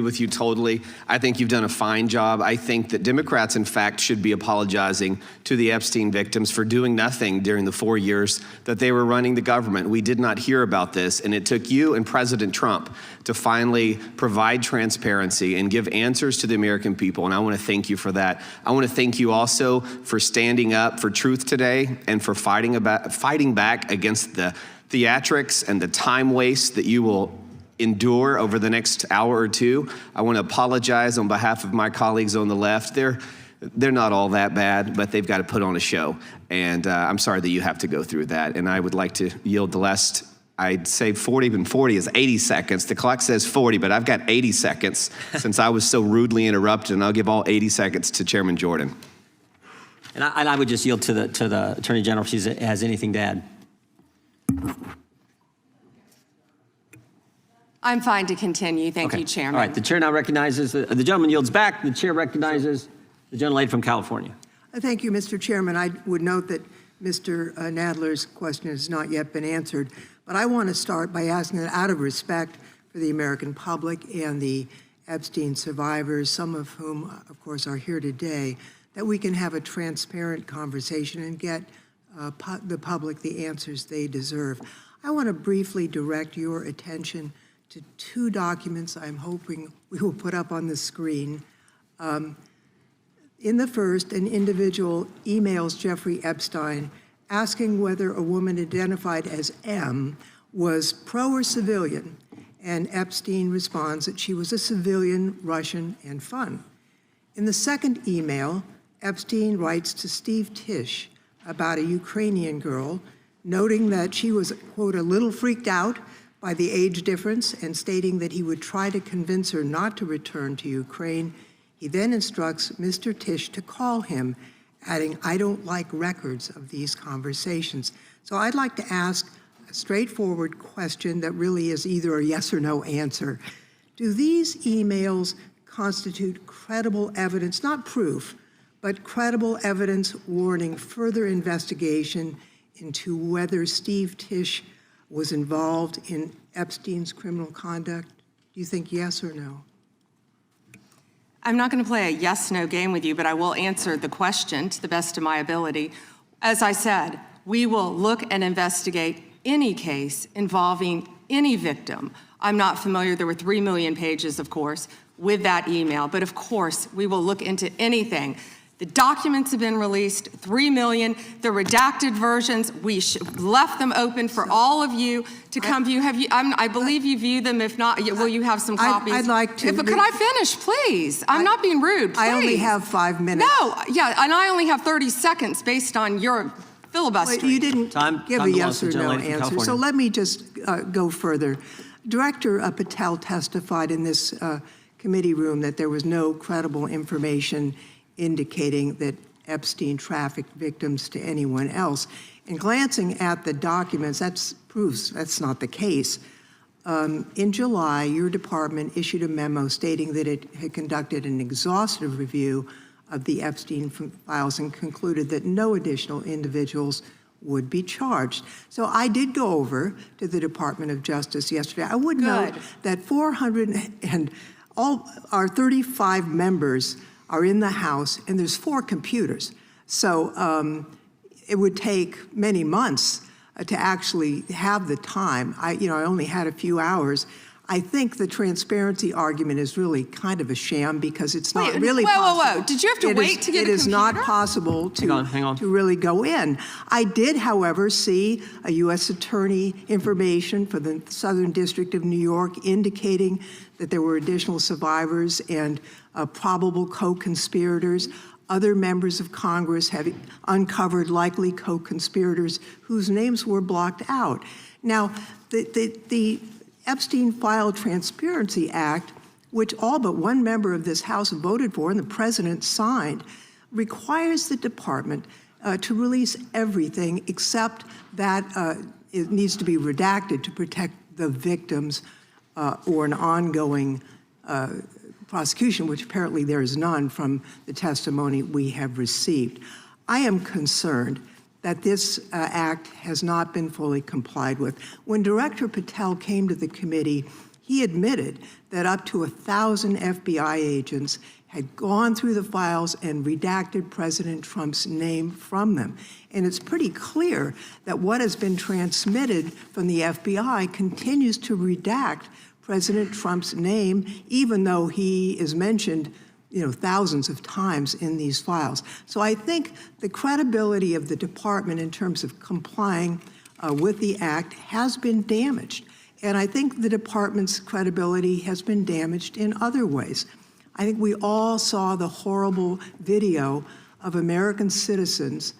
with you totally. I think you've done a fine job. I think that Democrats, in fact, should be apologizing to the Epstein victims for doing nothing during the 4 years that they were running the government. We did not hear about this, and it took you and President Trump to finally provide transparency and give answers to the American people, and I want to thank you for that. I want to thank you also for standing up for truth today and for fighting back against the theatrics and the time waste that you will endure over the next hour or two. I want to apologize on behalf of my colleagues on the left. They're not all that bad, but they've got to put on a show. And I'm sorry that you have to go through that. And I would like to yield the last, I'd say 40, and 40 is 80 seconds. The clock says 40, but I've got 80 seconds since I was so rudely interrupted, and I'll give all 80 seconds to Chairman Jordan. And I would just yield to the Attorney General if she has anything to add. I'm fine to continue. Thank you, Chairman. All right. The chair now recognizes, the gentleman yields back. The chair recognizes the gentlelady from California. Thank you, Mr. Chairman. I would note that Mr. Nadler's question has not yet been answered, but I want to start by asking that out of respect for the American public and the Epstein survivors, some of whom, of course, are here today, that we can have a transparent conversation and get the public the answers they deserve. I want to briefly direct your attention to two documents I'm hoping we will put up on the screen. In the first, an individual emails Jeffrey Epstein asking whether a woman identified as M was pro or civilian, and Epstein responds that she was a civilian, Russian, and fun. In the second email, Epstein writes to Steve Tisch about a Ukrainian girl, noting that she was, quote, a little freaked out by the age difference and stating that he would try to convince her not to return to Ukraine. He then instructs Mr. Tisch to call him, adding, I don't like records of these conversations. So I'd like to ask a straightforward question that really is either a yes or no answer. Do these emails constitute credible evidence, not proof, but credible evidence warning further investigation into whether Steve Tisch was involved in Epstein's criminal conduct? Do you think yes or no? I'm not going to play a yes-no game with you, but I will answer the question to the best of my ability. As I said, we will look and investigate any case involving any victim. I'm not familiar, there were 3 million pages, of course, with that email, but of course, we will look into anything. The documents have been released, 3 million. The redacted versions, we left them open for all of you to come view. Have you? I believe you view them. If not, will you have some copies? I'd like to. But could I finish, please? I'm not being rude. Please. I only have 5 minutes. No, yeah, and I only have 30 seconds based on your filibustering. Well, you didn't give a yes or no answer, so let me just go further. Director Patel testified in this committee room that there was no credible information indicating that Epstein trafficked victims to anyone else. And glancing at the documents, that proves that's not the case. In July, your department issued a memo stating that it had conducted an exhaustive review of the Epstein files and concluded that no additional individuals would be charged. So I did go over to the Department of Justice yesterday. I would note that 400 and all our 35 members are in the House, and there's 4 computers. So it would take many months to actually have the time. I only had a few hours. I think the transparency argument is really kind of a sham because it's not really possible. Whoa. Did you have to wait to get a computer? It is not possible to really go in. I did, however, see a U.S. attorney information for the Southern District of New York indicating that there were additional survivors and probable co-conspirators. Other members of Congress have uncovered likely co-conspirators whose names were blocked out. Now, the Epstein File Transparency Act, which all but one member of this House voted for and the president signed, requires the department to release everything except that it needs to be redacted to protect the victims or an ongoing prosecution, which apparently there is none from the testimony we have received. I am concerned that this act has not been fully complied with. When Director Patel came to the committee, he admitted that up to 1,000 FBI agents had gone through the files and redacted President Trump's name from them. And it's pretty clear that what has been transmitted from the FBI continues to redact President Trump's name, even though he is mentioned thousands of times in these files. So I think the credibility of the department in terms of complying with the act has been damaged. And I think the department's credibility has been damaged in other ways. I think we all saw the horrible video of American citizens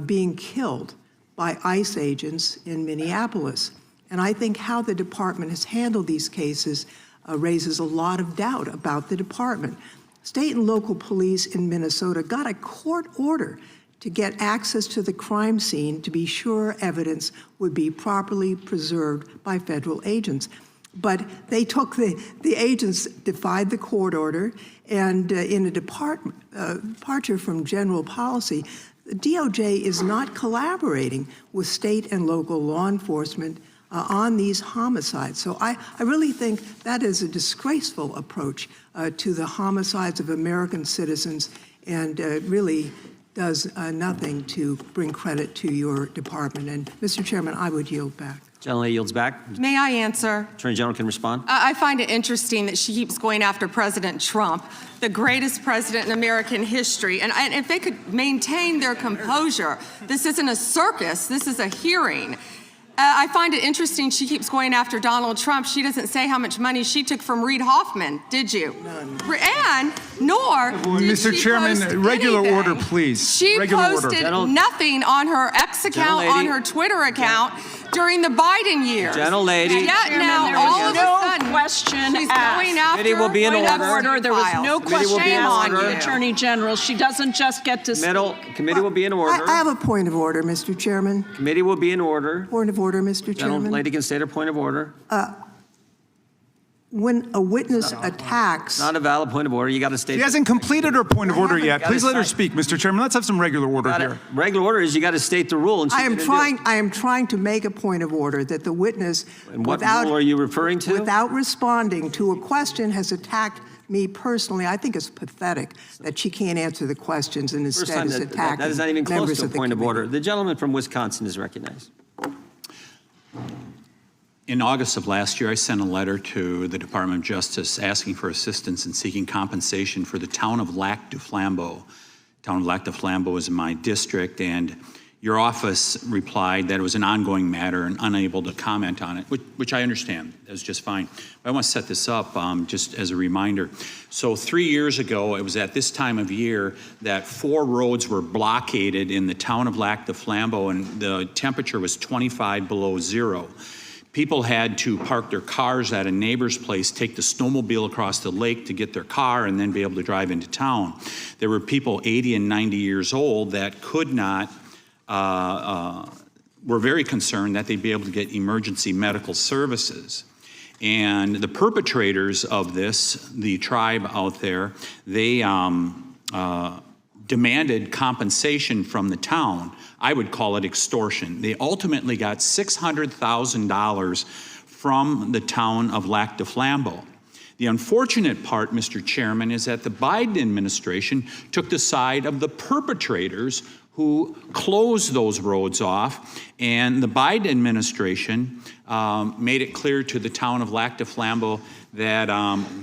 being killed by ICE agents in Minneapolis. And I think how the department has handled these cases raises a lot of doubt about the department. State and local police in Minnesota got a court order to get access to the crime scene to be sure evidence would be properly preserved by federal agents. But they took the agents defied the court order, and in a departure from general policy, the DOJ is not collaborating with state and local law enforcement on these homicides. So I really think that is a disgraceful approach to the homicides of American citizens, and really does nothing to bring credit to your department. And Mr. Chairman, I would yield back. Gentlelady yields back. May I answer? Attorney General can respond. I find it interesting that she keeps going after President Trump, the greatest president in American history. And if they could maintain their composure, this isn't a circus, this is a hearing. I find it interesting she keeps going after Donald Trump. She doesn't say how much money she took from Reid Hoffman, did you? None. And nor did Mr. she Chairman, post regular anything. order, please. She Regular order. posted nothing on her X account, on her Twitter account during the Biden years. Gentlelady. Yet now, there all was of a no sudden, question she's asked. going after Committee will be in order. There was no Committee will question be in asked order. of the Attorney General. She doesn't just get to Committee will be in order. I have a point of order, Mr. Chairman. Committee will be in order. Point of order, Mr. Chairman. Gentlelady can state her point of order. When a witness attacks, Not a valid point of order. You got to state. She hasn't completed her point of order haven't. yet. Please let her Gotta speak, Mr. Chairman. Let's have some regular order Got it. here. Regular order is you got to state the rule. And she I am didn't do it. trying to make a point of order that the witness, And what rule are you referring to? without responding to a question, has attacked me personally. I think it's pathetic that she can't answer the questions and First instead time is attacking that is not even close members to a of the point of committee. order. The gentleman from Wisconsin is recognized. In August of last year, I sent a letter to the Department of Justice asking for assistance in seeking compensation for the town of Lac du Flambeau. Town of Lac du Flambeau is in my district, and your office replied that it was an ongoing matter and unable to comment on it, which I understand. That's just fine. But I want to set this up just as a reminder. So 3 years ago, it was at this time of year that 4 roads were blockaded in the town of Lac du Flambeau, and the temperature was 25 below zero. People had to park their cars at a neighbor's place, take the snowmobile across the lake to get their car, and then be able to drive into town. There were people 80 and 90 years old that could not, were very concerned that they'd be able to get emergency medical services. And the perpetrators of this, the tribe out there, they demanded compensation from the town. I would call it extortion. They ultimately got $600,000 from the town of Lac du Flambeau. The unfortunate part, Mr. Chairman, is that the Biden administration took the side of the perpetrators who closed those roads off, and the Biden administration made it clear to the town of Lac du Flambeau that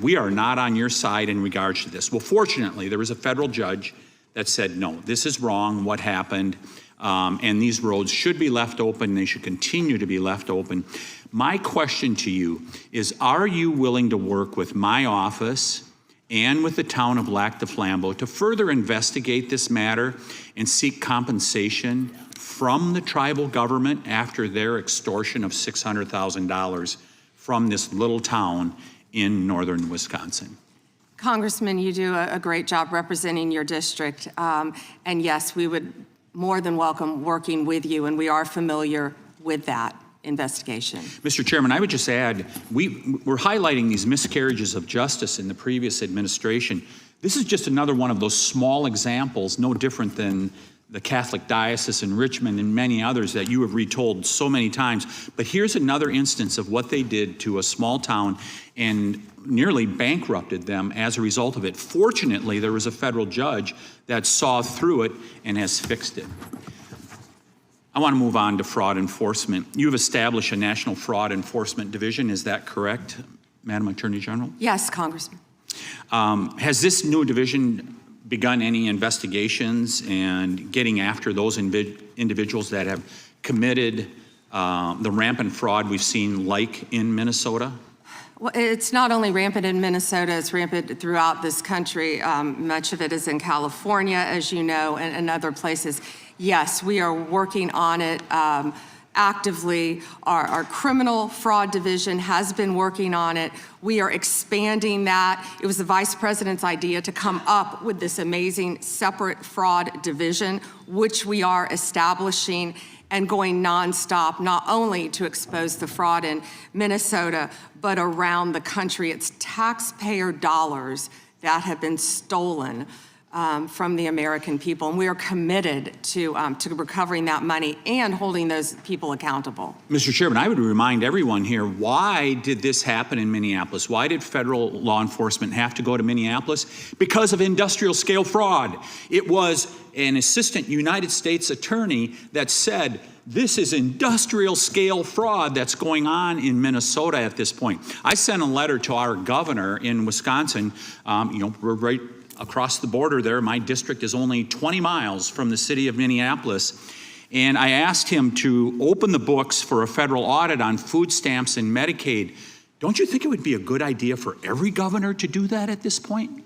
we are not on your side in regards to this. Well, fortunately, there was a federal judge that said, no, this is wrong, what happened, and these roads should be left open, they should continue to be left open. My question to you is, are you willing to work with my office and with the town of Lac du Flambeau to further investigate this matter and seek compensation from the tribal government after their extortion of $600,000 from this little town in northern Wisconsin? Congressman, you do a great job representing your district. And yes, we would more than welcome working with you, and we are familiar with that investigation. Mr. Chairman, I would just add, we're highlighting these miscarriages of justice in the previous administration. This is just another one of those small examples, no different than the Catholic Diocese in Richmond and many others that you have retold so many times. But here's another instance of what they did to a small town and nearly bankrupted them as a result of it. Fortunately, there was a federal judge that saw through it and has fixed it. I want to move on to fraud enforcement. You've established a National Fraud Enforcement Division, is that correct, Madam Attorney General? Yes, Congressman. Has this new division begun any investigations and getting after those individuals that have committed the rampant fraud we've seen, like in Minnesota? Well, it's not only rampant in Minnesota, it's rampant throughout this country. Much of it is in California, as you know, and other places. Yes, we are working on it actively. Our criminal fraud division has been working on it. We are expanding that. It was the vice president's idea to come up with this amazing separate fraud division, which we are establishing and going nonstop, not only to expose the fraud in Minnesota, but around the country. It's taxpayer dollars that have been stolen from the American people, and we are committed to recovering that money and holding those people accountable. Mr. Chairman, I would remind everyone here, why did this happen in Minneapolis? Why did federal law enforcement have to go to Minneapolis? Because of industrial scale fraud. It was an assistant United States attorney that said, this is industrial scale fraud that's going on in Minnesota at this point. I sent a letter to our governor in Wisconsin. We're right across the border there. My district is only 20 miles from the city of Minneapolis. And I asked him to open the books for a federal audit on food stamps and Medicaid. Don't you think it would be a good idea for every governor to do that at this point?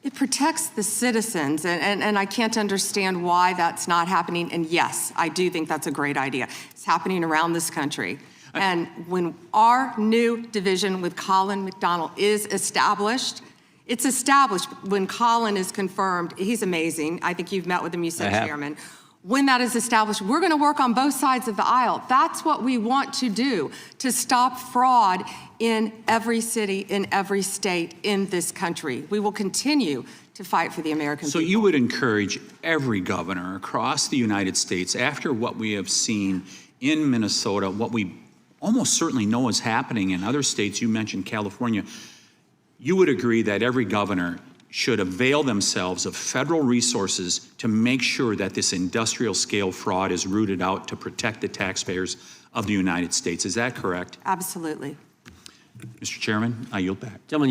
It protects the citizens, and I can't understand why that's not happening. And yes, I do think that's a great idea. It's happening around this country. And when our new division with Colin McDonald is established, it's established when Colin is confirmed. He's amazing. I think you've met with him, you said, Chairman. When that is established, we're going to work on both sides of the aisle. That's what we want to do, to stop fraud in every city, in every state in this country. We will continue to fight for the American people. So you would encourage every governor across the United States, after what we have seen in Minnesota, what we almost certainly know is happening in other states, you mentioned California, you would agree that every governor should avail themselves of federal resources to make sure that this industrial scale fraud is rooted out to protect the taxpayers of the United States. Is that correct? Absolutely. Mr. Chairman, I yield back. Gentleman